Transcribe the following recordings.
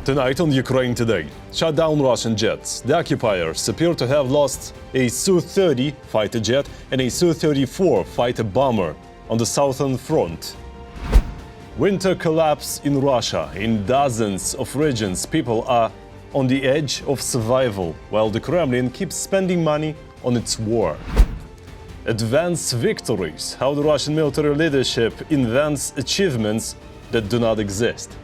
Tonight on Ukraine Today, shut down Russian jets. The occupiers appear to have lost a Su-30 fighter jet and a Su-34 fighter bomber on the southern front. Winter collapse in Russia. In dozens of regions, people are on the edge of survival, while the Kremlin keeps spending money on its war. Advanced victories. How the Russian military leadership invents achievements that do not exist.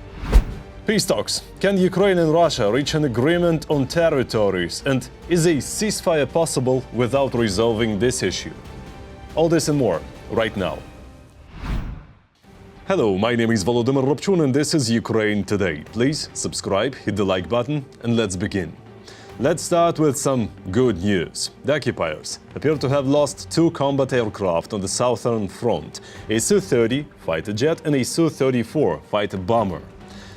Peace talks. Can Ukraine and Russia reach an agreement on territories? And is a ceasefire possible without resolving this issue? All this and more, right now. Hello, my name is Volodymyr Robchun and this is Ukraine Today. Please subscribe, hit the like button, and let's begin. Let's start with some good news. The occupiers appear to have lost two combat aircraft on the southern front, a Su-30 fighter jet and a Su-34 fighter bomber.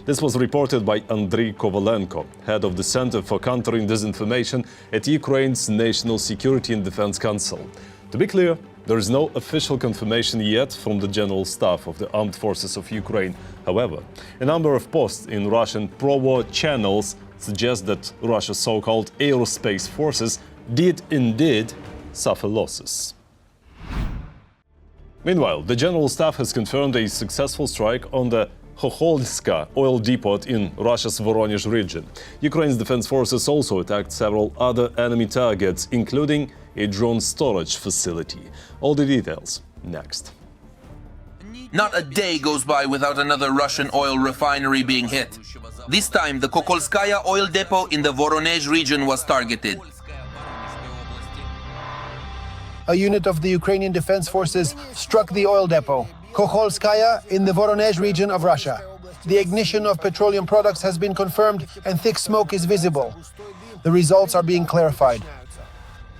This was reported by Andriy Kovalenko, head of the Center for Countering Disinformation at Ukraine's National Security and Defense Council. To be clear, there is no official confirmation yet from the General Staff of the Armed Forces of Ukraine. However, a number of posts in Russian pro-war channels suggest that Russia's so-called aerospace forces did indeed suffer losses. Meanwhile, the General Staff has confirmed a successful strike on the Chokholska oil depot in Russia's Voronezh region. Ukraine's defense forces also attacked several other enemy targets, including a drone storage facility. All the details next. Not a day goes by without another Russian oil refinery being hit. This time, the Chokholskaya oil depot in the Voronezh region was targeted. A unit of the Ukrainian Defense Forces struck the oil depot, Chokholskaya, in the Voronezh region of Russia. The ignition of petroleum products has been confirmed and thick smoke is visible. The results are being clarified.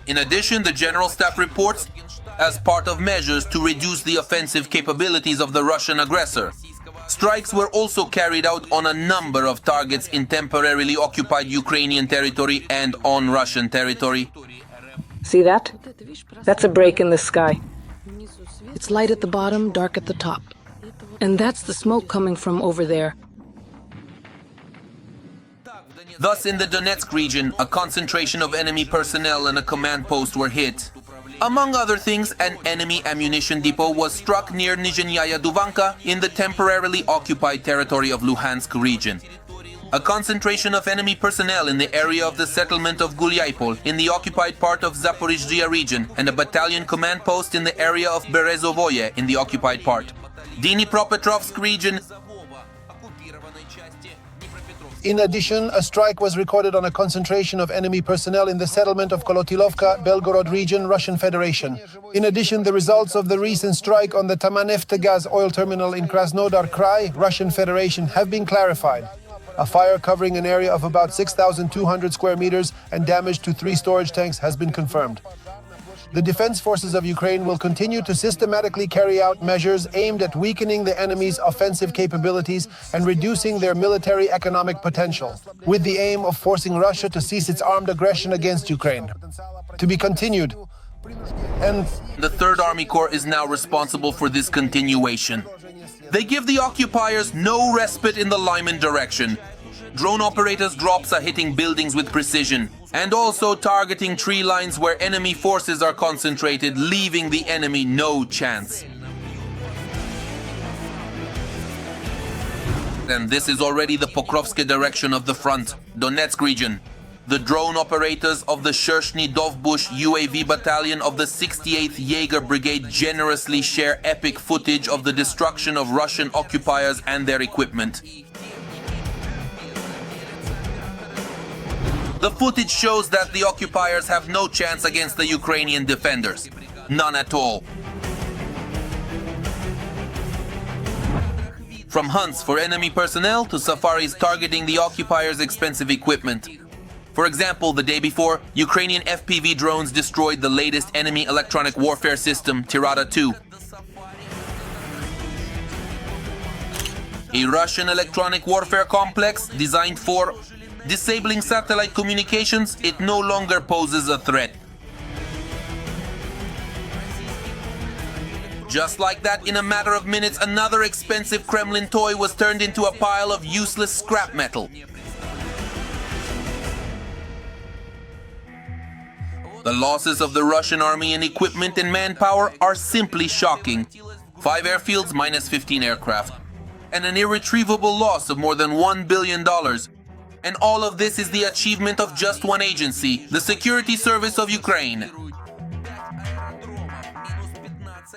In addition, the General Staff reports, as part of measures to reduce the offensive capabilities of the Russian aggressor, strikes were also carried out on a number of targets in temporarily occupied Ukrainian territory and on Russian territory. See that? That's a break in the sky. It's light at the bottom, dark at the top. And that's the smoke coming from over there. Thus, in the Donetsk region, a concentration of enemy personnel and a command post were hit. Among other things, an enemy ammunition depot was struck near Nizhnyaya Duvanka in the temporarily occupied territory of Luhansk region. A concentration of enemy personnel in the area of the settlement of Gulyaypol in the occupied part of Zaporizhzhia region and a battalion command post in the area of Berezovoye in the occupied part. Dnipropetrovsk region. In addition, a strike was recorded on a concentration of enemy personnel in the settlement of Kolotilovka, Belgorod region, Russian Federation. In addition, the results of the recent strike on the Tamaneftegaz oil terminal in Krasnodar Krai, Russian Federation, have been clarified. A fire covering an area of about 6,200 square meters and damage to 3 storage tanks has been confirmed. The defense forces of Ukraine will continue to systematically carry out measures aimed at weakening the enemy's offensive capabilities and reducing their military economic potential, with the aim of forcing Russia to cease its armed aggression against Ukraine. To be continued. And the 3rd Army Corps is now responsible for this continuation. They give the occupiers no respite in the Lyman direction. Drone operators' drops are hitting buildings with precision and also targeting tree lines where enemy forces are concentrated, leaving the enemy no chance. And this is already the Pokrovsk direction of the front, Donetsk region. The drone operators of the Shershny Dovbush UAV battalion of the 68th Jaeger Brigade generously share epic footage of the destruction of Russian occupiers and their equipment. The footage shows that the occupiers have no chance against the Ukrainian defenders. None at all. From hunts for enemy personnel to safaris targeting the occupiers' expensive equipment. For example, the day before, Ukrainian FPV drones destroyed the latest enemy electronic warfare system, Tirada 2. A Russian electronic warfare complex designed for disabling satellite communications, it no longer poses a threat. Just like that, in a matter of minutes, another expensive Kremlin toy was turned into a pile of useless scrap metal. The losses of the Russian army in equipment and manpower are simply shocking. 5 airfields minus 15 aircraft. And an irretrievable loss of more than $1 billion. And all of this is the achievement of just one agency, the Security Service of Ukraine.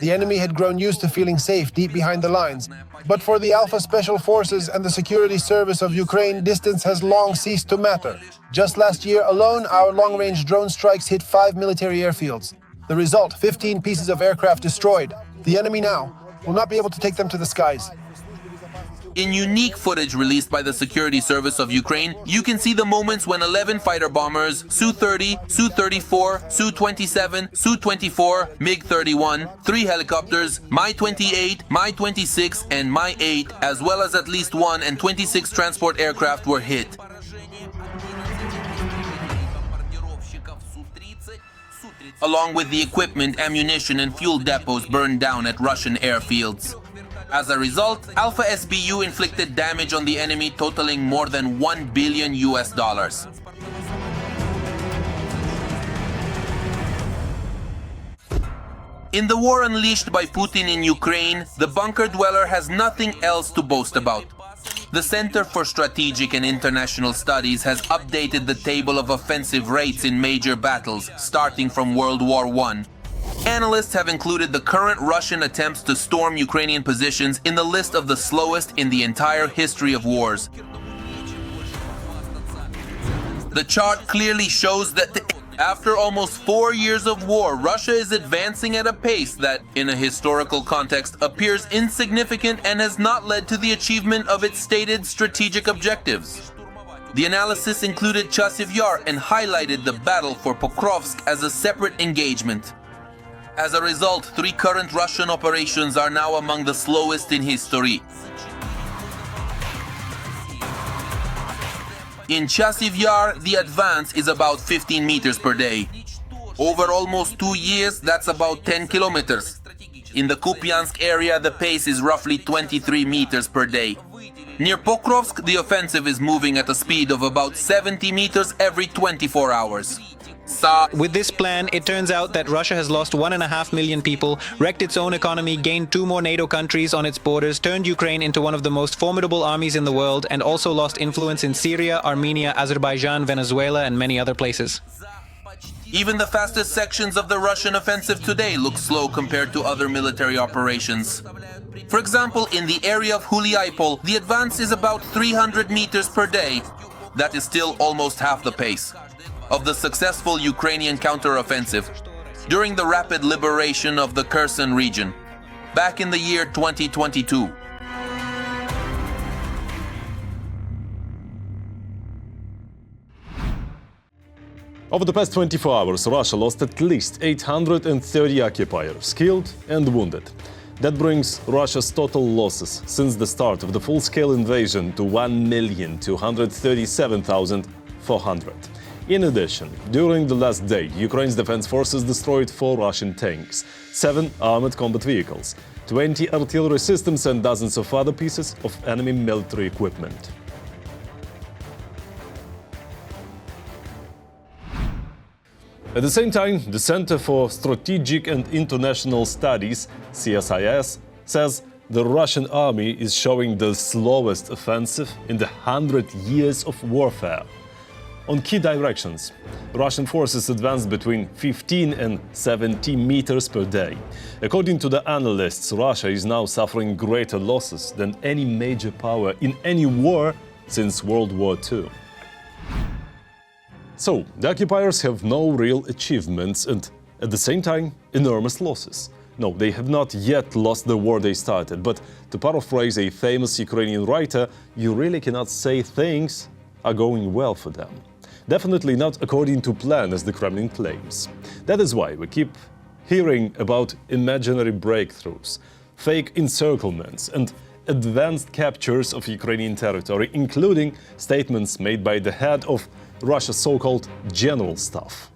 The enemy had grown used to feeling safe deep behind the lines. But for the Alpha Special Forces and the Security Service of Ukraine, distance has long ceased to matter. Just last year alone, our long-range drone strikes hit 5 military airfields. The result, 15 pieces of aircraft destroyed. The enemy now will not be able to take them to the skies. In unique footage released by the Security Service of Ukraine, you can see the moments when 11 fighter bombers, Su-30, Su-34, Su-27, Su-24, MiG-31, 3 helicopters, Mi-28, Mi-26, and Mi-8, as well as at least 1 and 26 transport aircraft were hit. Along with the equipment, ammunition, and fuel depots burned down at Russian airfields. As a result, Alpha SBU inflicted damage on the enemy totaling more than $1 billion. In the war unleashed by Putin in Ukraine, the bunker dweller has nothing else to boast about. The Center for Strategic and International Studies has updated the table of offensive rates in major battles, starting from World War I. Analysts have included the current Russian attempts to storm Ukrainian positions in the list of the slowest in the entire history of wars. The chart clearly shows that after almost 4 years of war, Russia is advancing at a pace that, in a historical context, appears insignificant and has not led to the achievement of its stated strategic objectives. The analysis included Chasiv Yar and highlighted the battle for Pokrovsk as a separate engagement. As a result, 3 current Russian operations are now among the slowest in history. In Chasiv Yar, the advance is about 15 meters per day. Over almost 2 years, that's about 10 kilometers. In the Kupiansk area, the pace is roughly 23 meters per day. Near Pokrovsk, the offensive is moving at a speed of about 70 meters every 24 hours. With this plan, it turns out that Russia has lost 1.5 million people, wrecked its own economy, gained 2 more NATO countries on its borders, turned Ukraine into one of the most formidable armies in the world, and also lost influence in Syria, Armenia, Azerbaijan, Venezuela, and many other places. Even the fastest sections of the Russian offensive today look slow compared to other military operations. For example, in the area of Huliaipol, the advance is about 300 meters per day. That is still almost half the pace of the successful Ukrainian counteroffensive during the rapid liberation of the Kherson region back in the year 2022. Over the past 24 hours, Russia lost at least 830 occupiers, killed and wounded. That brings Russia's total losses since the start of the full-scale invasion to 1,237,400. In addition, during the last day, Ukraine's defense forces destroyed 4 Russian tanks, 7 armored combat vehicles, 20 artillery systems and dozens of other pieces of enemy military equipment. At the same time, the Center for Strategic and International Studies, CSIS, says the Russian army is showing the slowest offensive in the 100 years of warfare. On key directions, Russian forces advanced between 15 and 70 meters per day. According to the analysts, Russia is now suffering greater losses than any major power in any war since World War II. So, the occupiers have no real achievements and, at the same time, enormous losses. No, they have not yet lost the war they started, but to paraphrase a famous Ukrainian writer, you really cannot say things are going well for them. Definitely not according to plan, as the Kremlin claims. That is why we keep hearing about imaginary breakthroughs, fake encirclements, and advanced captures of Ukrainian territory, including statements made by the head of Russia's so-called general staff.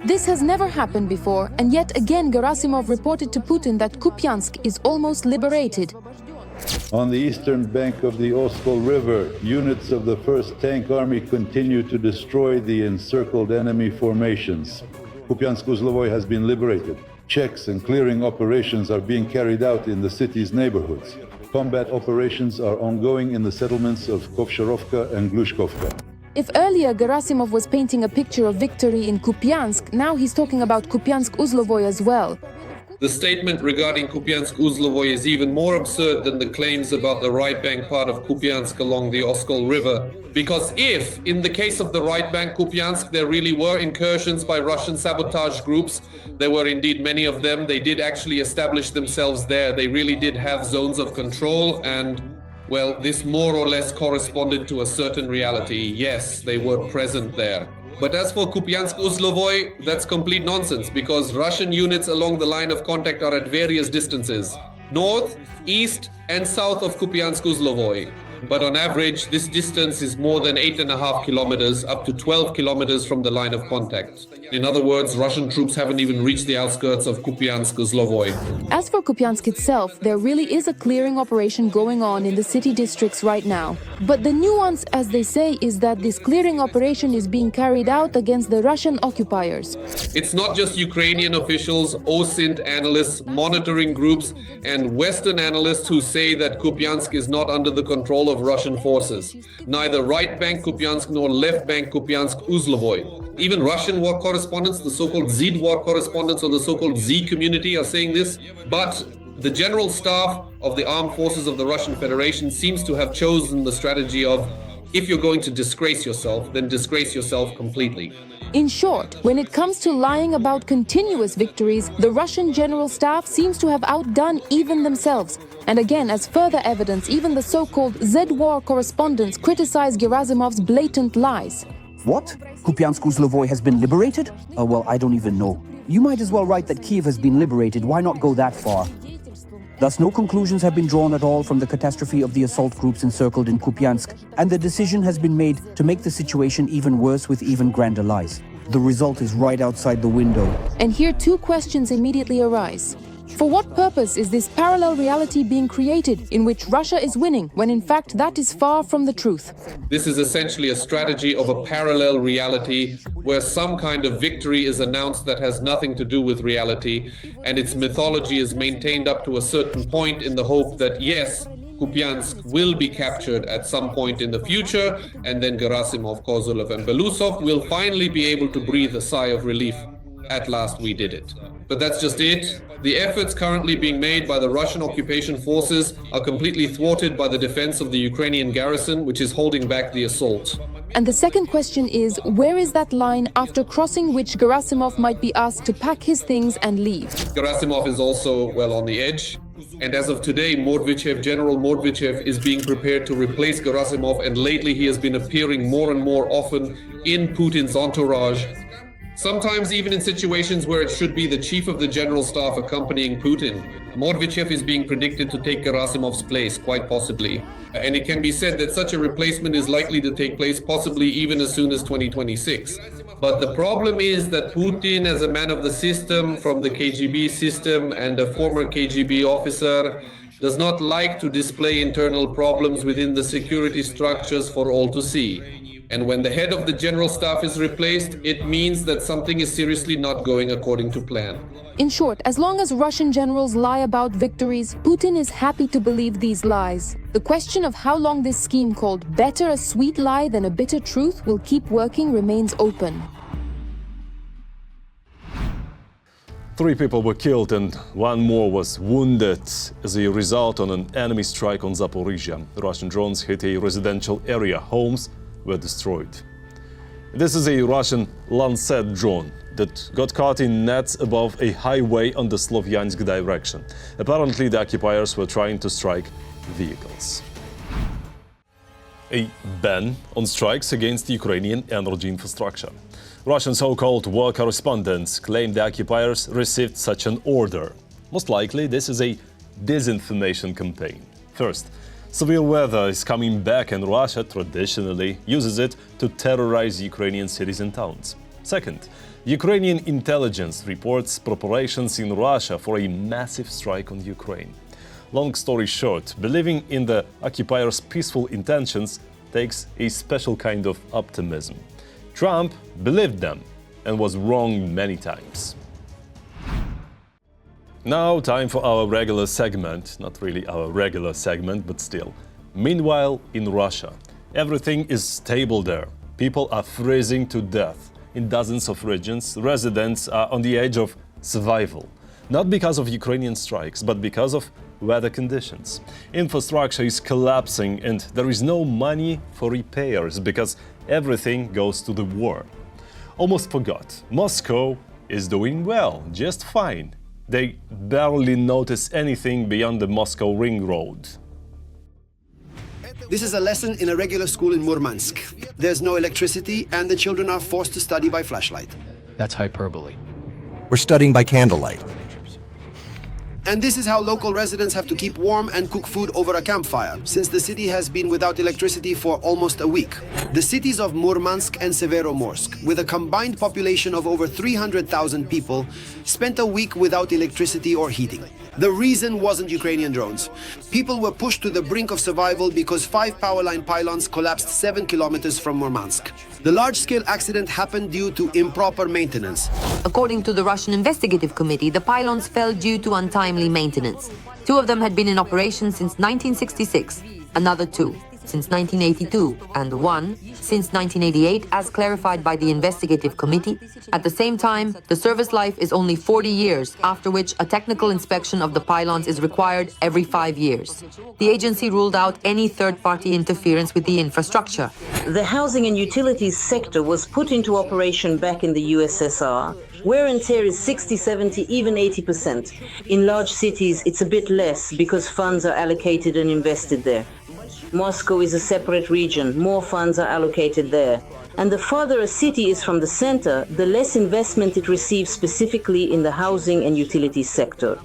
This has never happened before, and yet again Gerasimov reported to Putin that Kupiansk is almost liberated. On the eastern bank of the Oskol River, units of the 1st Tank Army continue to destroy the encircled enemy formations. Kupiansk-Uzlovoy has been liberated. Checks and clearing operations are being carried out in the city's neighborhoods. Combat operations are ongoing in the settlements of Kovsharovka and Glushkovka. If earlier Gerasimov was painting a picture of victory in Kupiansk, now he's talking about Kupiansk-Uzlovoy as well. The statement regarding Kupiansk-Uzlovoy is even more absurd than the claims about the right bank part of Kupiansk along the Oskol River. Because if, in the case of the right bank Kupiansk, there really were incursions by Russian sabotage groups, there were indeed many of them, they did actually establish themselves there, they really did have zones of control, and, well, this more or less corresponded to a certain reality. Yes, they were present there. But as for Kupiansk-Uzlovoy, that's complete nonsense, because Russian units along the line of contact are at various distances, north, east, and south of Kupiansk-Uzlovoy. But on average, this distance is more than 8.5 kilometers, up to 12 kilometers from the line of contact. In other words, Russian troops haven't even reached the outskirts of Kupiansk-Uzlovoy. As for Kupiansk itself, there really is a clearing operation going on in the city districts right now. But the nuance, as they say, is that this clearing operation is being carried out against the Russian occupiers. It's not just Ukrainian officials, OSINT analysts, monitoring groups, and Western analysts who say that Kupiansk is not under the control of Russian forces. Neither right bank Kupiansk nor left bank Kupiansk-Uzlovoy. Even Russian war correspondents, the so-called Z war correspondents or the so-called Z community are saying this. But the general staff of the armed forces of the Russian Federation seems to have chosen the strategy of, if you're going to disgrace yourself, then disgrace yourself completely. In short, when it comes to lying about continuous victories, the Russian general staff seems to have outdone even themselves. And again, as further evidence, even the so-called Z-War correspondents criticize Gerasimov's blatant lies. What? Kupiansk-Uzlovoy has been liberated? Well, I don't even know. You might as well write that Kiev has been liberated. Why not go that far? Thus, no conclusions have been drawn at all from the catastrophe of the assault groups encircled in Kupiansk, and the decision has been made to make the situation even worse with even grander lies. The result is right outside the window. And here two questions immediately arise. For what purpose is this parallel reality being created in which Russia is winning, when in fact that is far from the truth? This is essentially a strategy of a parallel reality where some kind of victory is announced that has nothing to do with reality, and its mythology is maintained up to a certain point in the hope that, yes, Kupiansk will be captured at some point in the future, and then Gerasimov, Kozulov, and Belousov will finally be able to breathe a sigh of relief. At last we did it. But that's just it. The efforts currently being made by the Russian occupation forces are completely thwarted by the defense of the Ukrainian garrison, which is holding back the assault. And the second question is, where is that line after crossing which Gerasimov might be asked to pack his things and leave? Gerasimov is also, well, on the edge. And as of today, General Mordvichev is being prepared to replace Gerasimov, and lately he has been appearing more and more often in Putin's entourage. Sometimes even in situations where it should be the chief of the general staff accompanying Putin. Mordvichev is being predicted to take Gerasimov's place, quite possibly. And it can be said that such a replacement is likely to take place possibly even as soon as 2026. But the problem is that Putin, as a man of the system, from the KGB system and a former KGB officer, does not like to display internal problems within the security structures for all to see. And when the head of the general staff is replaced, it means that something is seriously not going according to plan. In short, as long as Russian generals lie about victories, Putin is happy to believe these lies. The question of how long this scheme called "better a sweet lie than a bitter truth" will keep working remains open. 3 people were killed and 1 more was wounded as a result of an enemy strike on Zaporizhia. Russian drones hit a residential area. Homes were destroyed. This is a Russian Lancet drone that got caught in nets above a highway on the Slovyansk direction. Apparently, the occupiers were trying to strike vehicles. A ban on strikes against Ukrainian energy infrastructure. Russian so-called war correspondents claim the occupiers received such an order. Most likely, this is a disinformation campaign. First, severe weather is coming back and Russia traditionally uses it to terrorize Ukrainian cities and towns. Second, Ukrainian intelligence reports preparations in Russia for a massive strike on Ukraine. Long story short, believing in the occupiers' peaceful intentions takes a special kind of optimism. Trump believed them and was wrong many times. Now, time for our regular segment. Not really our regular segment, but still. Meanwhile, in Russia, everything is stable there. People are freezing to death. In dozens of regions, residents are on the edge of survival. Not because of Ukrainian strikes, but because of weather conditions. Infrastructure is collapsing and there is no money for repairs because everything goes to the war. Almost forgot, Moscow is doing well, just fine. They barely notice anything beyond the Moscow Ring Road. This is a lesson in a regular school in Murmansk. There's no electricity and the children are forced to study by flashlight. That's hyperbole. We're studying by candlelight. And this is how local residents have to keep warm and cook food over a campfire, since the city has been without electricity for almost a week. The cities of Murmansk and Severomorsk, with a combined population of over 300,000 people, spent a week without electricity or heating. The reason wasn't Ukrainian drones. People were pushed to the brink of survival because 5 power line pylons collapsed 7 kilometers from Murmansk. The large-scale accident happened due to improper maintenance. According to the Russian Investigative Committee, the pylons fell due to untimely maintenance. 2 of them had been in operation since 1966, another 2 since 1982, and 1 since 1988, as clarified by the Investigative Committee. At the same time, the service life is only 40 years, after which a technical inspection of the pylons is required every 5 years. The agency ruled out any third-party interference with the infrastructure. The housing and utilities sector was put into operation back in the USSR. Wear and tear is 60, 70, even 80%. In large cities, it's a bit less because funds are allocated and invested there. Moscow is a separate region, more funds are allocated there. And the farther a city is from the center, the less investment it receives specifically in the housing and utilities sector.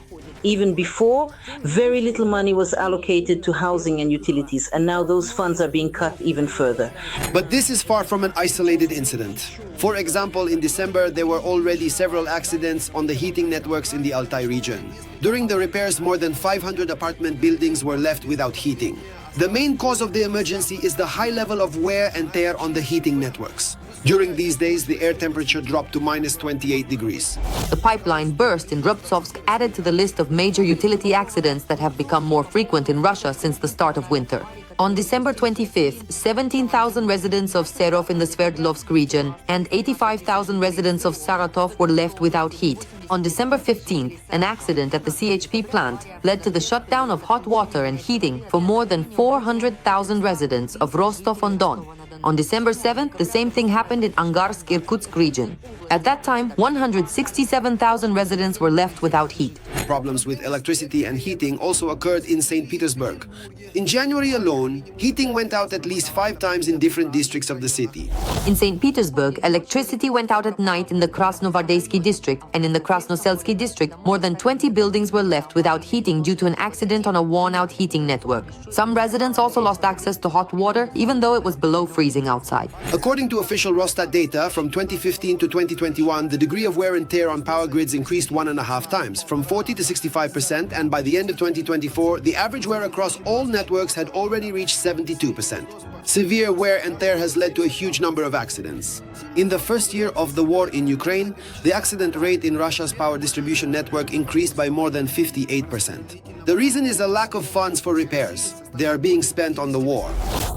Even before, very little money was allocated to housing and utilities, and now those funds are being cut even further. But this is far from an isolated incident. For example, in December, there were already several accidents on the heating networks in the Altai region. During the repairs, more than 500 apartment buildings were left without heating. The main cause of the emergency is the high level of wear and tear on the heating networks. During these days, the air temperature dropped to minus 28 degrees. The pipeline burst in Rubtsovsk added to the list of major utility accidents that have become more frequent in Russia since the start of winter. On December 25th, 17,000 residents of Serov in the Sverdlovsk region and 85,000 residents of Saratov were left without heat. On December 15th, an accident at the CHP plant led to the shutdown of hot water and heating for more than 400,000 residents of Rostov-on-Don. On December 7th, the same thing happened in Angarsk-Irkutsk region. At that time, 167,000 residents were left without heat. Problems with electricity and heating also occurred in St. Petersburg. In January alone, heating went out at least 5 times in different districts of the city. In St. Petersburg, electricity went out at night in the Krasnovardaysky district, and in the Krasnoselsky district, more than 20 buildings were left without heating due to an accident on a worn-out heating network. Some residents also lost access to hot water, even though it was below freezing outside. According to official Rostat data, from 2015 to 2021, the degree of wear and tear on power grids increased 1.5 times, from 40 to 65%, and by the end of 2024, the average wear across all networks had already reached 72%. Severe wear and tear has led to a huge number of accidents. In the first year of the war in Ukraine, the accident rate in Russia's power distribution network increased by more than 58%. The reason is a lack of funds for repairs. They are being spent on the war.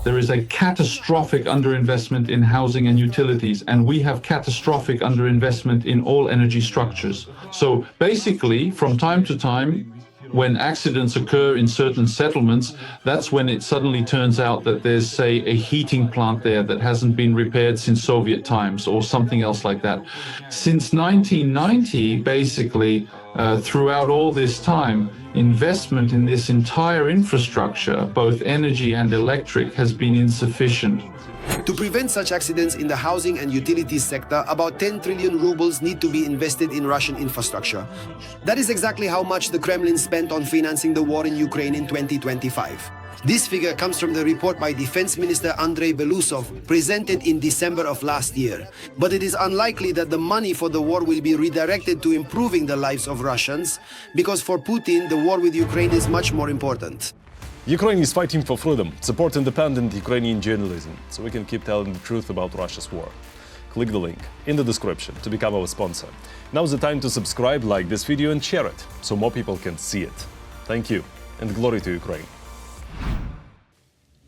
There is a catastrophic underinvestment in housing and utilities, and we have catastrophic underinvestment in all energy structures. So basically, from time to time, when accidents occur in certain settlements, that's when it suddenly turns out that there's, say, a heating plant there that hasn't been repaired since Soviet times or something else like that. Since 1990, basically, throughout all this time, investment in this entire infrastructure, both energy and electric, has been insufficient. To prevent such accidents in the housing and utilities sector, about 10 trillion rubles need to be invested in Russian infrastructure. That is exactly how much the Kremlin spent on financing the war in Ukraine in 2025. This figure comes from the report by Defense Minister Andrei Belousov, presented in December of last year. But it is unlikely that the money for the war will be redirected to improving the lives of Russians, because for Putin, the war with Ukraine is much more important. Ukraine is fighting for freedom. Support independent Ukrainian journalism, so we can keep telling the truth about Russia's war. Click the link in the description to become our sponsor. Now's the time to subscribe, like this video and share it, so more people can see it. Thank you, and glory to Ukraine.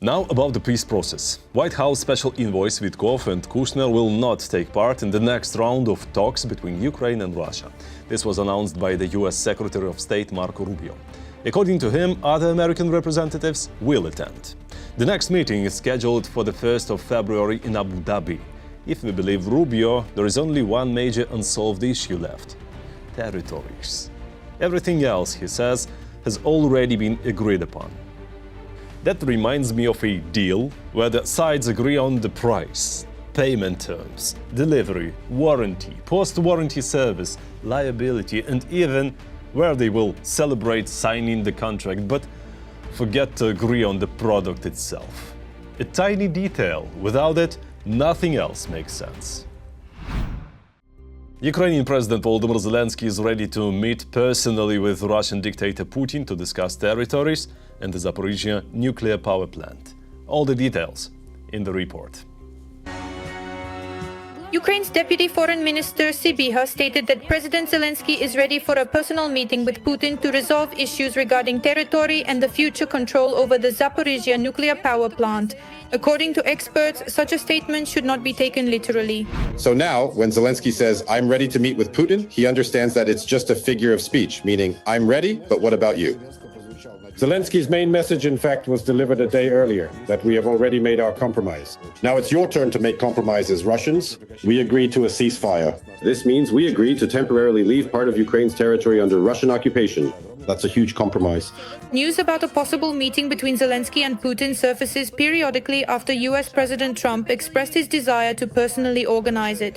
Now about the peace process. White House Special Envoys Witkov and Kushner will not take part in the next round of talks between Ukraine and Russia. This was announced by the US Secretary of State Marco Rubio. According to him, other American representatives will attend. The next meeting is scheduled for the 1st of February in Abu Dhabi. If we believe Rubio, there is only one major unsolved issue left: territories. Everything else, he says, has already been agreed upon. That reminds me of a deal where the sides agree on the price, payment terms, delivery, warranty, post-warranty service, liability, and even where they will celebrate signing the contract, but forget to agree on the product itself. A tiny detail. Without it, nothing else makes sense. Ukrainian President Volodymyr Zelensky is ready to meet personally with Russian dictator Putin to discuss territories and the Zaporizhzhia nuclear power plant. All the details in the report. Ukraine's Deputy Foreign Minister Sibiha stated that President Zelensky is ready for a personal meeting with Putin to resolve issues regarding territory and the future control over the Zaporizhzhia nuclear power plant. According to experts, such a statement should not be taken literally. So now, when Zelensky says, "I'm ready to meet with Putin," he understands that it's just a figure of speech, meaning, "I'm ready, but what about you?" Zelensky's main message, in fact, was delivered a day earlier, that we have already made our compromise. Now it's your turn to make compromises, Russians. We agreed to a ceasefire. This means we agreed to temporarily leave part of Ukraine's territory under Russian occupation. That's a huge compromise. News about a possible meeting between Zelensky and Putin surfaces periodically after US President Trump expressed his desire to personally organize it.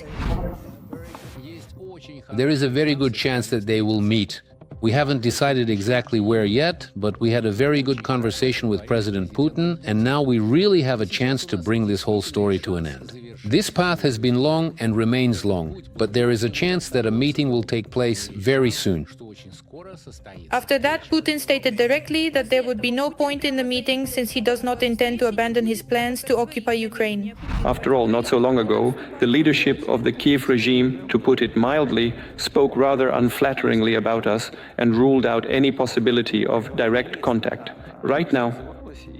There is a very good chance that they will meet. We haven't decided exactly where yet, but we had a very good conversation with President Putin, and now we really have a chance to bring this whole story to an end. This path has been long and remains long, but there is a chance that a meeting will take place very soon. After that, Putin stated directly that there would be no point in the meeting since he does not intend to abandon his plans to occupy Ukraine. After all, not so long ago, the leadership of the Kiev regime, to put it mildly, spoke rather unflatteringly about us and ruled out any possibility of direct contact. Right now,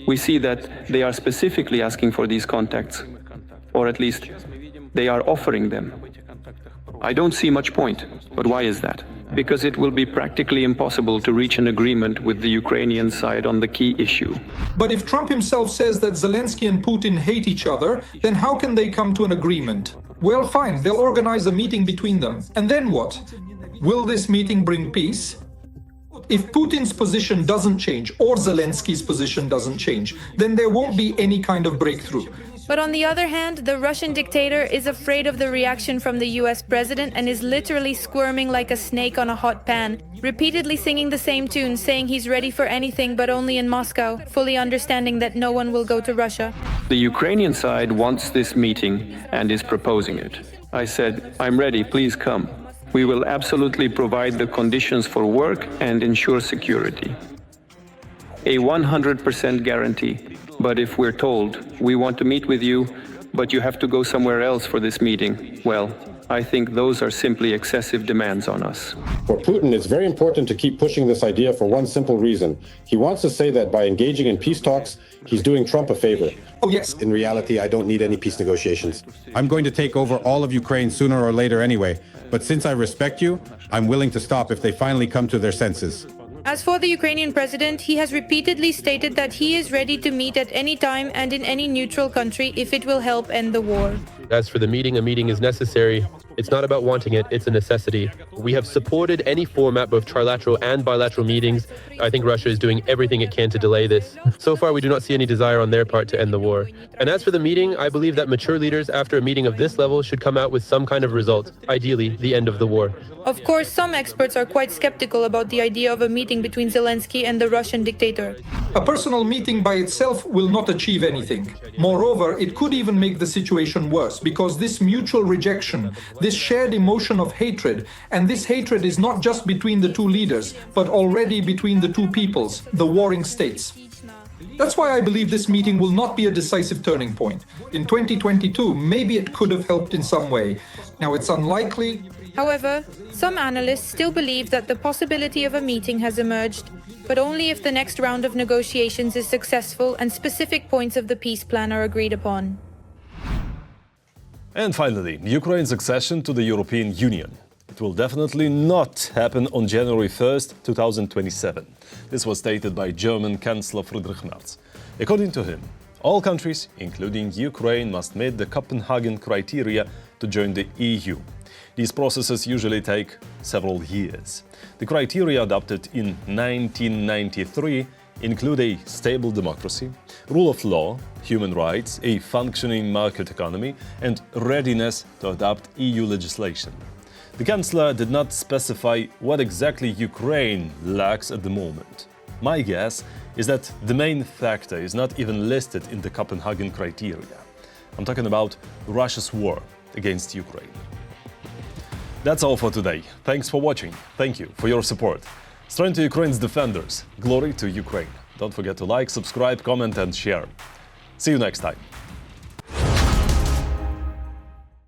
we see that they are specifically asking for these contacts, or at least they are offering them. I don't see much point, but why is that? Because it will be practically impossible to reach an agreement with the Ukrainian side on the key issue. But if Trump himself says that Zelensky and Putin hate each other, then how can they come to an agreement? Well, fine, they'll organize a meeting between them. And then what? Will this meeting bring peace? If Putin's position doesn't change, or Zelensky's position doesn't change, then there won't be any kind of breakthrough. But on the other hand, the Russian dictator is afraid of the reaction from the US president and is literally squirming like a snake on a hot pan, repeatedly singing the same tune, saying he's ready for anything but only in Moscow, fully understanding that no one will go to Russia. The Ukrainian side wants this meeting and is proposing it. I said, "I'm ready, please come. We will absolutely provide the conditions for work and ensure security." A 100% guarantee. But if we're told, "We want to meet with you, but you have to go somewhere else for this meeting," well, I think those are simply excessive demands on us. For Putin, it's very important to keep pushing this idea for one simple reason. He wants to say that by engaging in peace talks, he's doing Trump a favor. Oh, yes. In reality, I don't need any peace negotiations. I'm going to take over all of Ukraine sooner or later anyway. But since I respect you, I'm willing to stop if they finally come to their senses. As for the Ukrainian president, he has repeatedly stated that he is ready to meet at any time and in any neutral country if it will help end the war. As for the meeting, a meeting is necessary It's not about wanting it, it's a necessity. We have supported any format, both trilateral and bilateral meetings. I think Russia is doing everything it can to delay this. So far, we do not see any desire on their part to end the war. And as for the meeting, I believe that mature leaders, after a meeting of this level, should come out with some kind of result, ideally the end of the war. Of course, some experts are quite skeptical about the idea of a meeting between Zelensky and the Russian dictator. A personal meeting by itself will not achieve anything. Moreover, it could even make the situation worse, because this mutual rejection, this shared emotion of hatred, and this hatred is not just between the two leaders, but already between the two peoples, the warring states. That's why I believe this meeting will not be a decisive turning point. In 2022, maybe it could have helped in some way. Now, it's unlikely. However, some analysts still believe that the possibility of a meeting has emerged, but only if the next round of negotiations is successful and specific points of the peace plan are agreed upon. And finally, Ukraine's accession to the European Union. It will definitely not happen on January 1st, 2027. This was stated by German Chancellor Friedrich Merz. According to him, all countries, including Ukraine, must meet the Copenhagen criteria to join the EU. These processes usually take several years. The criteria adopted in 1993 include a stable democracy, rule of law, human rights, a functioning market economy, and readiness to adopt EU legislation. The Chancellor did not specify what exactly Ukraine lacks at the moment. My guess is that the main factor is not even listed in the Copenhagen criteria. I'm talking about Russia's war against Ukraine. That's all for today. Thanks for watching. Thank you for your support. Strength to Ukraine's defenders. Glory to Ukraine. Don't forget to like, subscribe, comment and share. See you next time.